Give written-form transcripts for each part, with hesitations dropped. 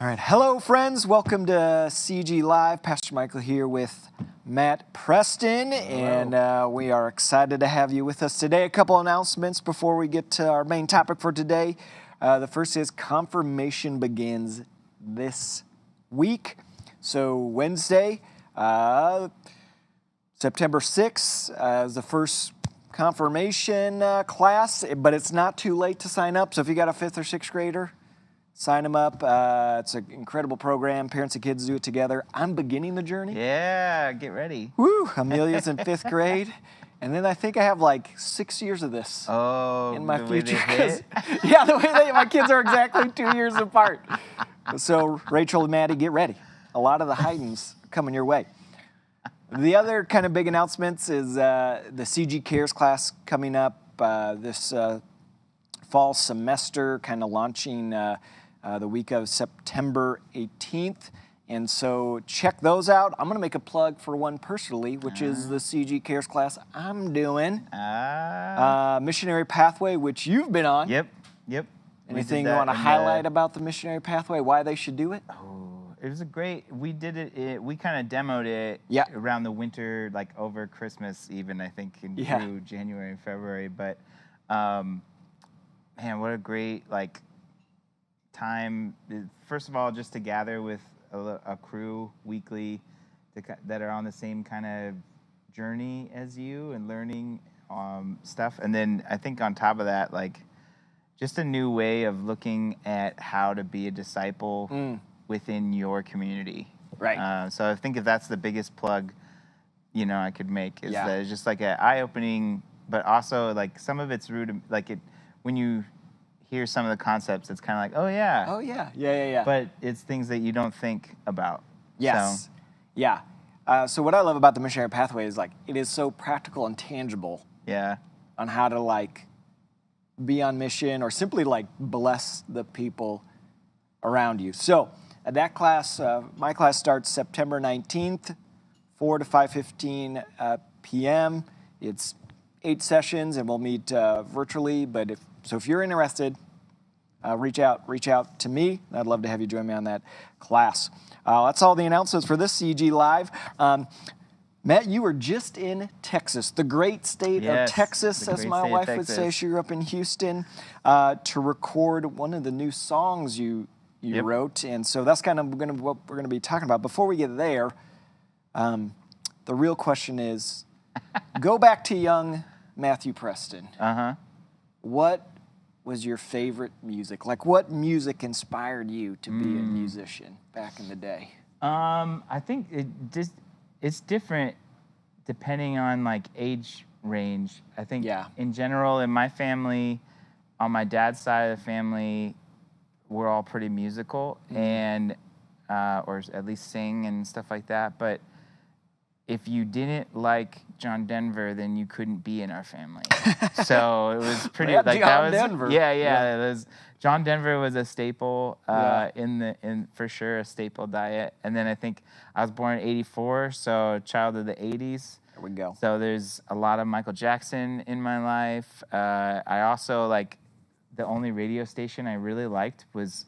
All right, hello friends, welcome to CG Live. Pastor Michael here with Matt Preston, and we are excited to have you with us today. A couple announcements before we get to our main topic for today. The first is confirmation begins this week. So Wednesday, September 6th is the first confirmation class, but it's not too late to sign up. So if you got a 5th or 6th grader, sign them up. It's an incredible program. Parents and kids do it together. I'm beginning the journey. Yeah, get ready. Woo! Amelia's in 5th grade. And then I think I have like 6 years of this in my future. Yeah, the way my kids are exactly 2 years apart. So Rachel and Maddie, get ready. A lot of the Haydens coming your way. The other kind of big announcements is the CG Cares class coming up this fall semester, kind of launching the week of September 18th. And so check those out. I'm going to make a plug for one personally, which is the CG Cares class I'm doing. Missionary Pathway, which you've been on. Yep. Anything you want to highlight about the Missionary Pathway, why they should do it? It was we did it, we kind of demoed it around the winter, like over Christmas even, I think, through January and February. But, man, what a great, time. First of all, just to gather with a crew weekly that are on the same kind of journey as you and learning stuff. And then I think on top of that, just a new way of looking at how to be a disciple within your community. Right. So I think if that's the biggest plug, I could make is that it's just like an eye-opening, but also some of it's rooted, when you hear some of the concepts, it's kind of like, oh yeah. But it's things that you don't think about. Yes. So. Yeah. So what I love about the Missionary Pathway is it is so practical and tangible. Yeah. On how to be on mission or simply bless the people around you. So that class, my class starts September 19th, 4 to 5:15 p.m. It's 8 sessions, and we'll meet virtually. But if you're interested, reach out to me. I'd love to have you join me on that class. That's all the announcements for this CG Live. Matt, you were just in Texas, the great state of Texas, as my wife would say. She grew up in Houston, to record one of the new songs you wrote. And so that's kind of what we're going to be talking about. Before we get there, the real question is, go back to young Matthew Preston. What was your favorite music? What music inspired you to be a musician back in the day? I think it's different depending on age range. I think in general in my family, on my dad's side of the family, we're all pretty musical and or at least sing and stuff like that. But if you didn't like John Denver, then you couldn't be in our family. So it was pretty Denver. John Denver was a staple in for sure a staple diet. And then I think I was born in '84, so child of the '80s. There we go. So there's a lot of Michael Jackson in my life. I also the only radio station I really liked was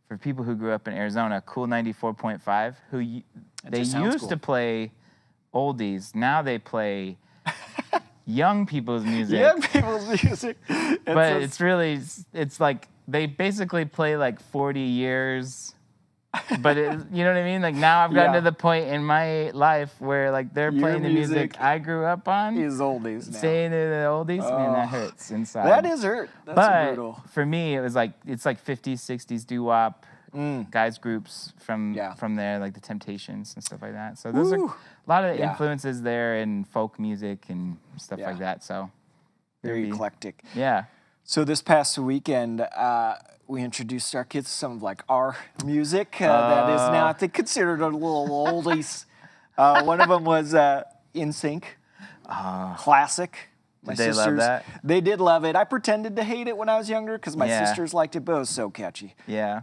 for people who grew up in Arizona, Cool 94.5, who they used to play oldies. Now they play young people's music. But it's they basically play 40 years. But you know what I mean? Now I've gotten to the point in my life where they're playing the music I grew up on. Is oldies now. Saying they're the oldies, man, that hurts inside. That is hurt. That's brutal. For me, it was it's 50s, 60s doo-wop, guys groups from there, the Temptations and stuff like that. So those are a lot of influences there in folk music and stuff like that. So very eclectic. Yeah. So this past weekend, we introduced our kids to some of our music that is now, I think, considered a little oldies. One of them was In Sync, classic. Did they love that? They did love it. I pretended to hate it when I was younger because my sisters liked it, but it was so catchy. Yeah.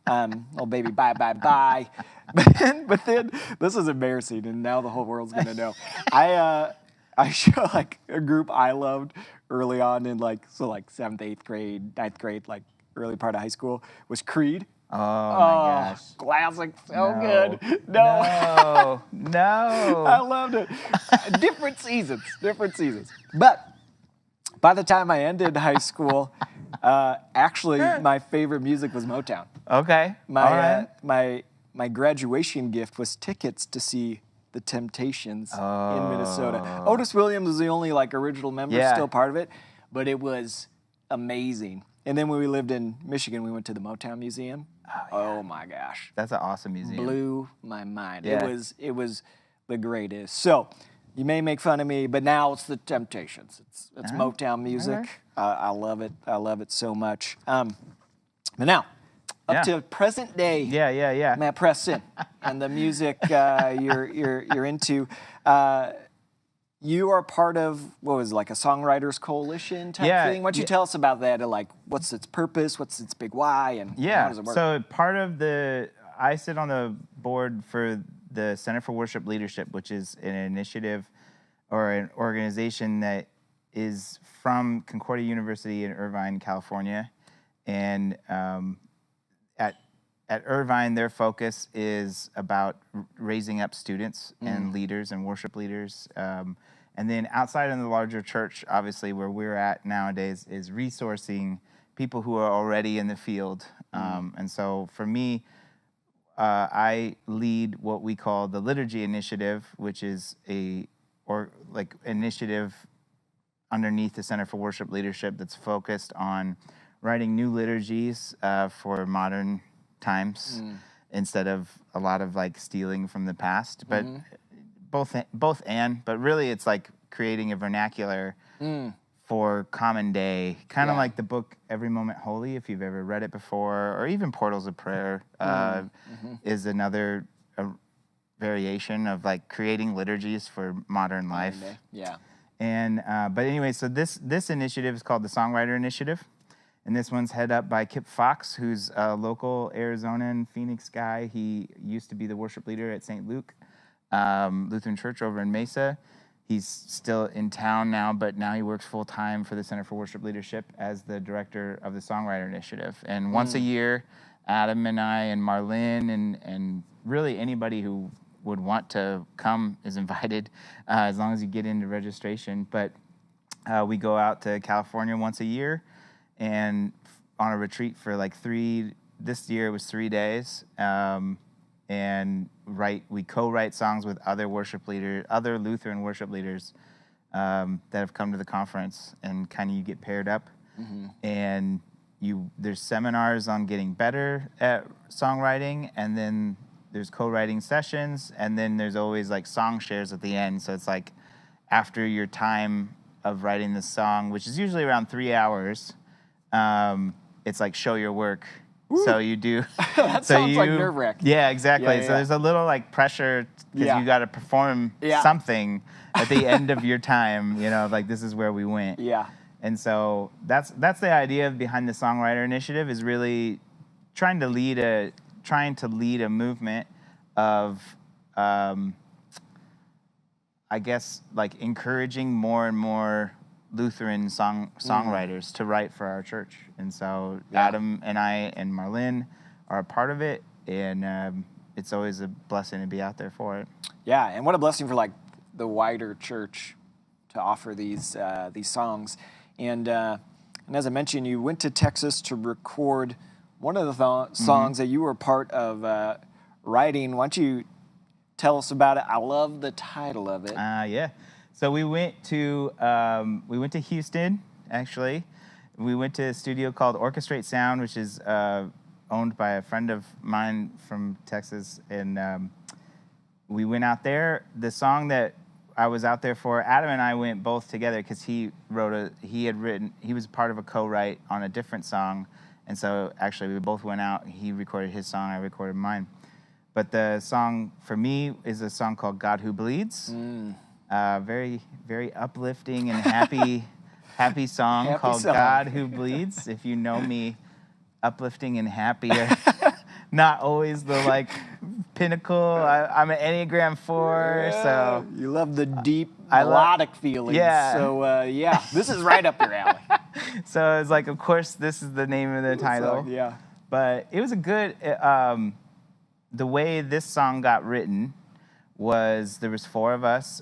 Oh baby, bye, bye, bye. But then, this is embarrassing, and now the whole world's going to know. I show a group I loved early on in 7th, 8th grade, 9th grade, early part of high school was Creed. Oh my gosh. Classic. So No. good. No. I No. loved it. Different seasons. But by the time I ended high school, actually, my favorite music was Motown. Okay. All right. My graduation gift was tickets to see the Temptations in Minnesota. Otis Williams was the only like original member still part of it, but it was amazing. And then when we lived in Michigan, we went to the Motown Museum. Oh my gosh. That's an awesome museum. Blew my mind. Yeah. It was the greatest. So you may make fun of me, but now it's the Temptations. It's Motown music. I love it. I love it so much. But now, up to present day. Yeah. Matt Preston and the music you're into. You are part of, what was it, like a songwriters coalition type thing? Why don't you tell us about that? Like, what's its purpose? What's its big why? And how does it work? So I sit on the board for the Center for Worship Leadership, which is an initiative or an organization that is from Concordia University in Irvine, California. And at Irvine, their focus is about raising up students and leaders and worship leaders. And then outside in the larger church, obviously, where we're at nowadays, is resourcing people who are already in the field. And so for me, I lead what we call the Liturgy Initiative, which is initiative underneath the Center for Worship Leadership that's focused on writing new liturgies for modern times instead of a lot of like stealing from the past. But but really it's like creating a vernacular for common day, kind of like the book Every Moment Holy, if you've ever read it before, or even Portals of Prayer is another variation of like creating liturgies for modern life. Yeah. And but anyway, so this initiative is called the Songwriter Initiative. And this one's head up by Kip Fox, who's a local Arizonan Phoenix guy. He used to be the worship leader at St. Luke Lutheran Church over in Mesa. He's still in town now, but now he works full-time for the Center for Worship Leadership as the director of the Songwriter Initiative. And once a year, Adam and I and Marlene and really anybody who would want to come is invited, as long as you get into registration. But we go out to California once a year, and on a retreat for like this year it was 3 days, and we co-write songs with other Lutheran worship leaders that have come to the conference, and kind of you get paired up, and there's seminars on getting better at songwriting, and then there's co-writing sessions, and then there's always like song shares at the end. So it's like after your time of writing the song, which is usually around 3 hours, it's like show your work. Ooh. So you do. That sounds like nerve-wracking. Yeah, exactly. So there's a little like pressure because you got to perform something at the end of your time. Like this is where we went. Yeah. And so that's the idea behind the Songwriter Initiative, is really trying to lead a movement of, I guess, like encouraging more and more Lutheran songwriters to write for our church. And so Adam and I and Marlene are a part of it, and it's always a blessing to be out there for it. Yeah, and what a blessing for like the wider church to offer these songs. And as I mentioned, you went to Texas to record one of the songs that you were part of writing. Why don't you tell us about it? I love the title of it. Yeah. So we went to Houston, actually. We went to a studio called Orchestrate Sound, which is owned by a friend of mine from Texas. And we went out there. The song that I was out there for, Adam and I went both together because he was part of a co-write on a different song. And so actually we both went out. He recorded his song, I recorded mine. But the song for me is a song called God Who Bleeds. Very, very uplifting and happy song called God Who Bleeds. If you know me, uplifting and happy are not always the like pinnacle. I'm an Enneagram 4, so you love the deep melodic feelings. Yeah. So this is right up your alley. So it's like, of course, this is the name of the title. Yeah. But it was a good. The way this song got written was there was 4 of us.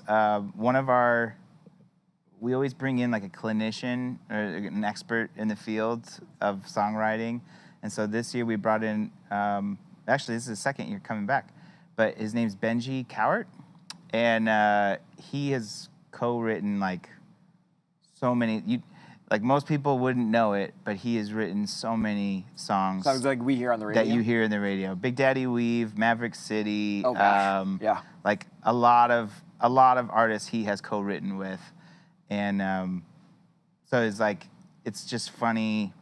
We always bring in like a clinician or an expert in the field of songwriting, and so this year we brought in. Actually, this is the second year coming back, but his name's Benji Cowart, and he has co-written like so many. Like most people wouldn't know it, but he has written so many songs. Sounds like we hear on the radio. That you hear in the radio. Big Daddy Weave, Maverick City. Oh gosh. Yeah. Like a lot of artists he has co-written with, and so it's just funny.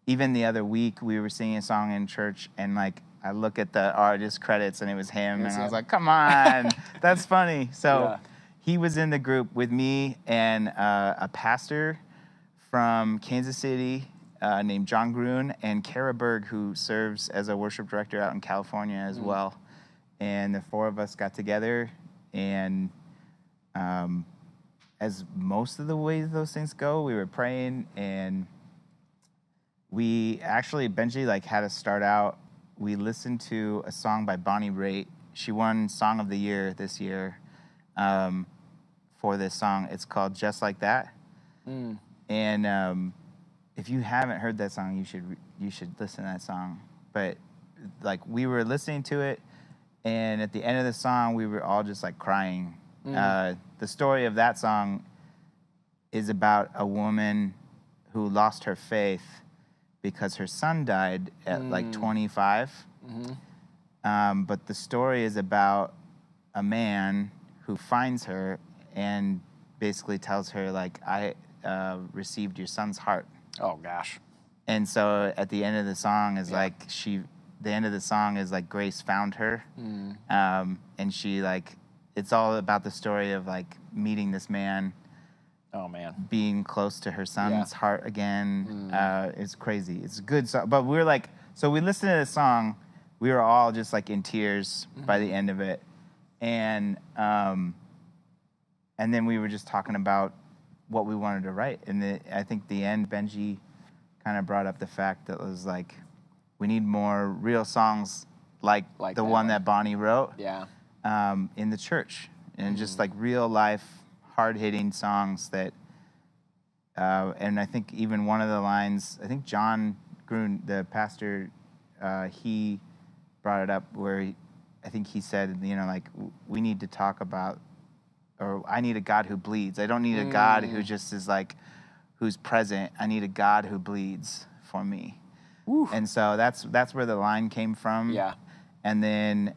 Even the other week we were singing a song in church, and like I look at the artist credits and it was him, and I was like, "Come on, that's funny." So he was in the group with me and a pastor from Kansas City named John Gruen, and Kara Berg, who serves as a worship director out in California as well. And the 4 of us got together, and as most of the ways those things go, we were praying, and we actually, Benji like had us start out, we listened to a song by Bonnie Raitt. She won Song of the Year this year for this song. It's called Just Like That. And if you haven't heard that song, you should listen to that song. But like we were listening to it, and at the end of the song, we were all just like crying. The story of that song is about a woman who lost her faith because her son died at like 25. But the story is about a man who finds her and basically tells her like, I received your son's heart. Oh gosh. And so at the end of the song is the end of the song is like Grace found her. And she like, it's all about the story of like meeting this man. Oh man. Being close to her son's heart again. It's crazy. It's a good song. But we were like, so we listened to the song, we were all just like in tears by the end of it. And then we were just talking about what we wanted to write. And I think the end, Benji kind of brought up the fact that it was like, we need more real songs like the one that Bonnie wrote in the church. And just like real life, hard-hitting songs that, and I think even one of the lines, I think John Gruen, the pastor, he brought it up where I think he said, you know, like, we need to talk about, or I need a God who bleeds. I don't need a God who just is like, who's present. I need a God who bleeds for me. Oof. And so that's where the line came from. Yeah. And then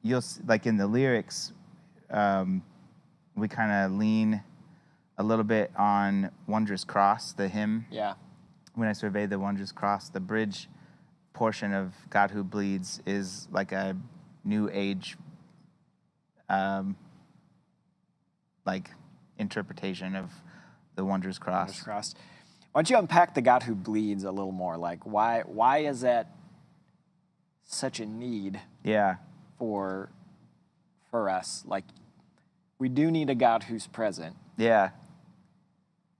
you'll, like in the lyrics, we kind of lean a little bit on Wondrous Cross, the hymn. Yeah. When I survey the Wondrous Cross, the bridge portion of God Who Bleeds is like a new age like interpretation of the Wondrous Cross. Wondrous Cross. Why don't you unpack the God Who Bleeds a little more? Like why is that such a need for us? Like we do need a God who's present. Yeah.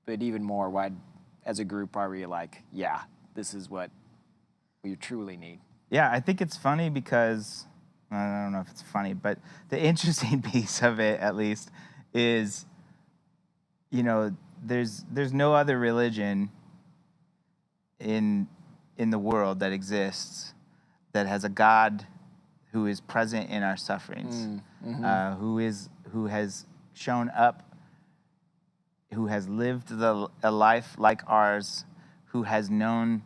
But even more, why as a group are we like, yeah, this is what we truly need? Yeah, I think it's funny because I don't know if it's funny, but the interesting piece of it, at least, is, you know, there's no other religion in the world that exists that has a God who is present in our sufferings, who has shown up, who has lived a life like ours, who has known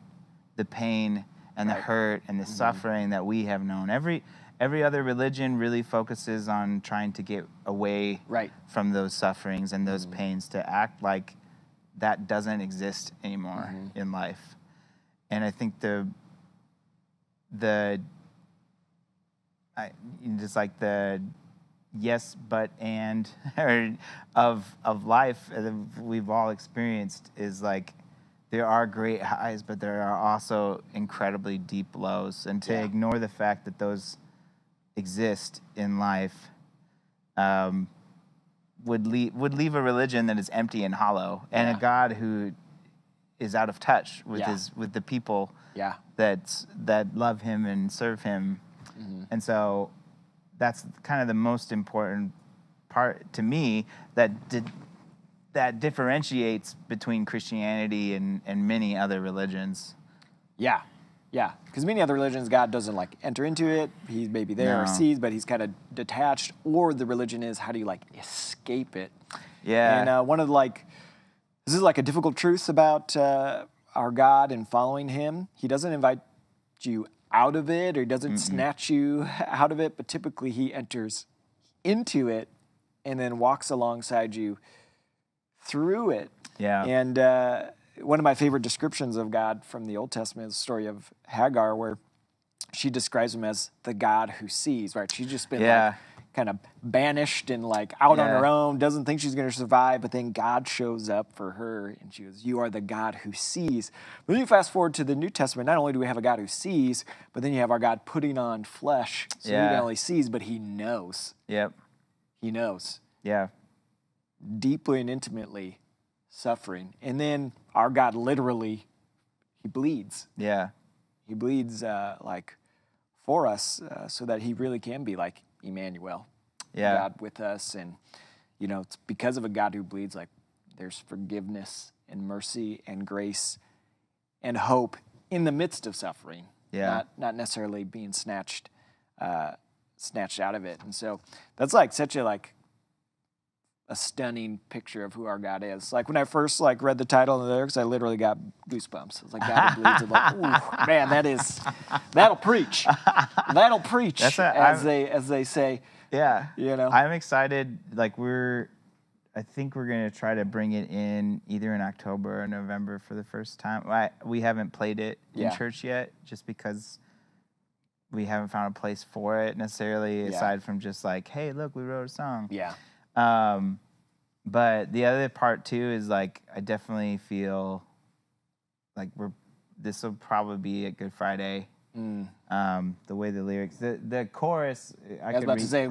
the pain and the hurt and the suffering that we have known. Every other religion really focuses on trying to get away from those sufferings and those pains, to act like that doesn't exist anymore in life. And I think just like the yes but and of life that we've all experienced is like, there are great highs, but there are also incredibly deep lows. And to ignore the fact that those exist in life would leave a religion that is empty and hollow, and a God who is out of touch with Yeah. with the people Yeah. that love him and serve him. And so that's kind of the most important part to me that differentiates between Christianity and many other religions. Yeah. Yeah. Because many other religions, God doesn't like enter into it. He's maybe there or No. sees, but he's kind of detached. Or the religion is, how do you like escape it? Yeah. And one of this is like a difficult truth about our God and following him. He doesn't invite you out of it, or he doesn't snatch you out of it, but typically he enters into it and then walks alongside you through it. Yeah. And one of my favorite descriptions of God from the Old Testament is the story of Hagar, where she describes him as the God who sees, right? She's just been like kind of banished and like out on her own, doesn't think she's going to survive, but then God shows up for her and she goes, you are the God who sees. But then you fast forward to the New Testament, not only do we have a God who sees, but then you have our God putting on flesh. So he not only sees, but he knows. Yep. He knows. Yeah. Deeply and intimately suffering. And then our God literally, he bleeds. Yeah. He bleeds like for us so that he really can be like Emmanuel, God with us. And, you know, it's because of a God who bleeds, like there's forgiveness and mercy and grace and hope in the midst of suffering. Yeah. Not necessarily being snatched out of it. And so that's like such a a stunning picture of who our God is. Like when I first read the title and the lyrics, I literally got goosebumps. It was like God who bleeds. I'm like, ooh, man, that'll preach. That'll preach, as they say. Yeah. You know, I'm excited. Like I think we're gonna try to bring it in either in October or November for the first time. We haven't played it in church yet, just because we haven't found a place for it necessarily, aside from just like, hey, look, we wrote a song. Yeah. But the other part too is like I definitely feel like this will probably be a Good Friday. The way the lyrics, the chorus, I was about to say,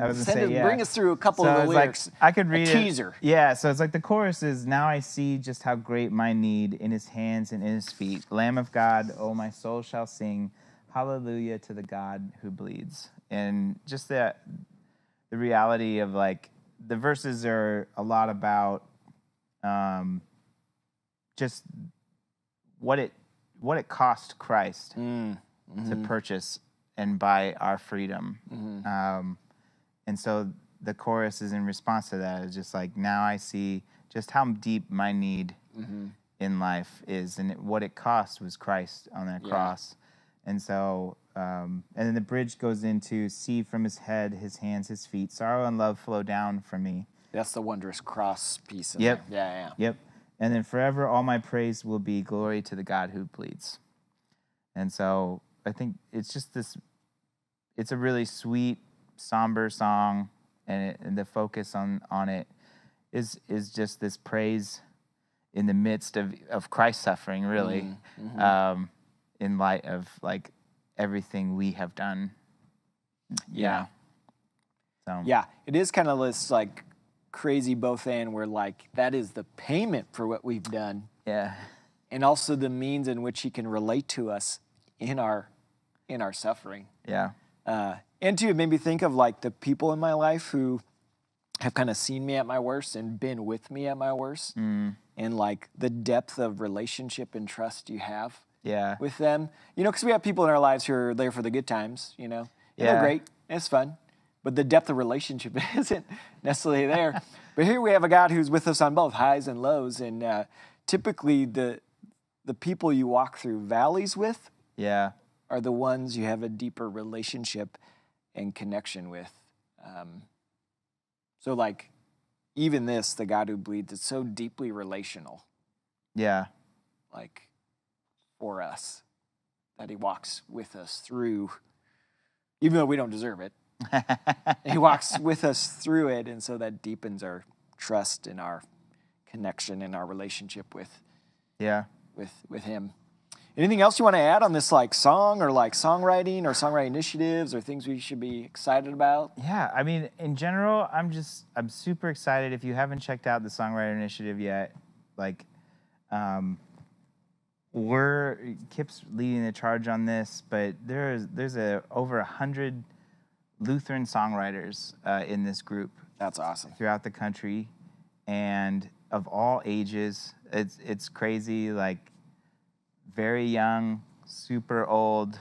bring us through a couple of the lyrics. Like, I could read a teaser. Yeah, so it's like the chorus is, now I see just how great my need, in his hands and in his feet. Lamb of God, oh my soul shall sing, hallelujah to the God who bleeds. And just the reality of like, the verses are a lot about just what it cost Christ to purchase and buy our freedom. And so the chorus is in response to that. It's just like, now I see just how deep my need in life is, and what it cost was Christ on that cross. And so, and then the bridge goes into, see from his head, his hands, his feet, sorrow and love flow down from me. That's the wondrous cross piece. Yep. Yeah. Yep. And then forever all my praise will be glory to the God who bleeds. And so I think it's just it's a really sweet, somber song, and the focus on it is just this praise in the midst of Christ's suffering, really, in light of like everything we have done. Yeah. So yeah, it is kind of this like crazy both and, where like that is the payment for what we've done. Yeah. And also the means in which he can relate to us in our suffering. Yeah. And too, it made me think of like the people in my life who have kind of seen me at my worst and been with me at my worst. And like the depth of relationship and trust you have with them. You know, because we have people in our lives who are there for the good times, you know. And they're great. It's fun. But the depth of relationship isn't necessarily there. But here we have a God who's with us on both highs and lows. And typically the people you walk through valleys with are the ones you have a deeper relationship and connection with. So like even this, the God who bleeds, it's so deeply relational. Yeah. Like for us, that he walks with us through, even though we don't deserve it. He walks with us through it, and so that deepens our trust and our connection and our relationship with him. Anything else you want to add on this like song or like songwriting or songwriting initiatives or things we should be excited about? Yeah, I mean, in general, I'm super excited. If you haven't checked out the Songwriter Initiative yet, like, Kip's leading the charge on this, but there's over 100 Lutheran songwriters in this group. That's awesome. Throughout the country, and of all ages. It's crazy, like very young, super old,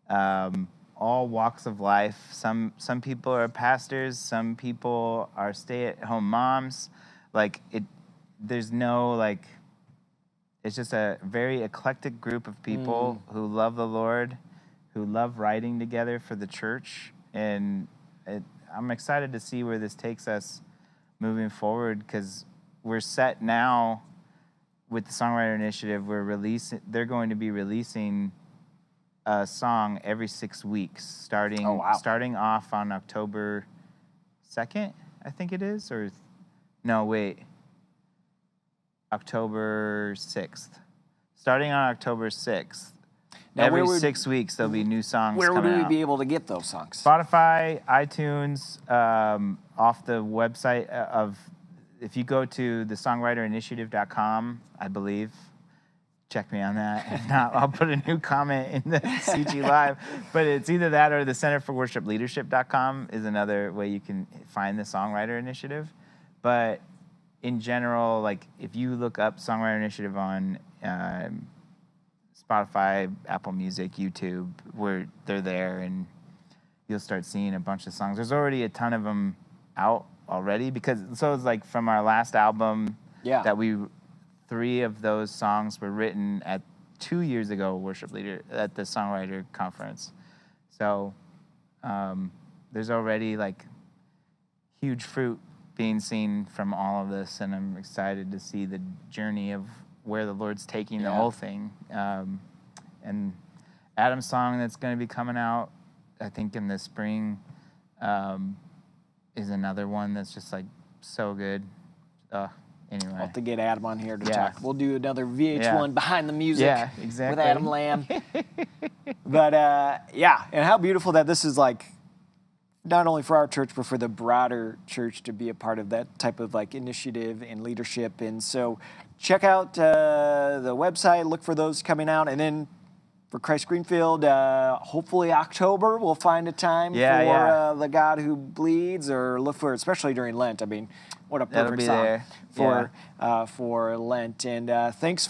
all walks of life. Some people are pastors, some people are stay-at-home moms. Like there's no like. It's just a very eclectic group of people who love the Lord, who love writing together for the church, and I'm excited to see where this takes us moving forward, because we're set now with the Songwriter Initiative. They're going to be releasing a song every 6 weeks, starting off on October 2nd, I think it is, or no, wait. October 6th. Starting on October 6th. Now, every 6 weeks, there'll be new songs coming out. Where would we be able to get those songs? Spotify, iTunes, off the website if you go to thesongwriterinitiative.com, I believe. Check me on that. If not, I'll put a new comment in the CG Live. But it's either that or the centerforworshipleadership.com is another way you can find the Songwriter Initiative. But in general, like if you look up Songwriter Initiative on Spotify, Apple Music, YouTube, they're there, and you'll start seeing a bunch of songs. There's already a ton of them out already, it's like from our last album that 3 of those songs were written at 2 years ago, worship leader at the Songwriter Conference. So there's already like huge fruit being seen from all of this, and I'm excited to see the journey of where the Lord's taking the whole thing. And Adam's song that's going to be coming out, I think in the spring, is another one that's just like so good. Anyway. I'll have to get Adam on here to talk. We'll do another VH1 Behind the Music with Adam Lamb. But and how beautiful that this is like not only for our church, but for the broader church to be a part of that type of like initiative and leadership. And so check out the website, look for those coming out. And then for Christ Greenfield, hopefully October, we'll find a time for the God Who Bleeds, or look for, especially during Lent. I mean, what a perfect song for Lent. And thanks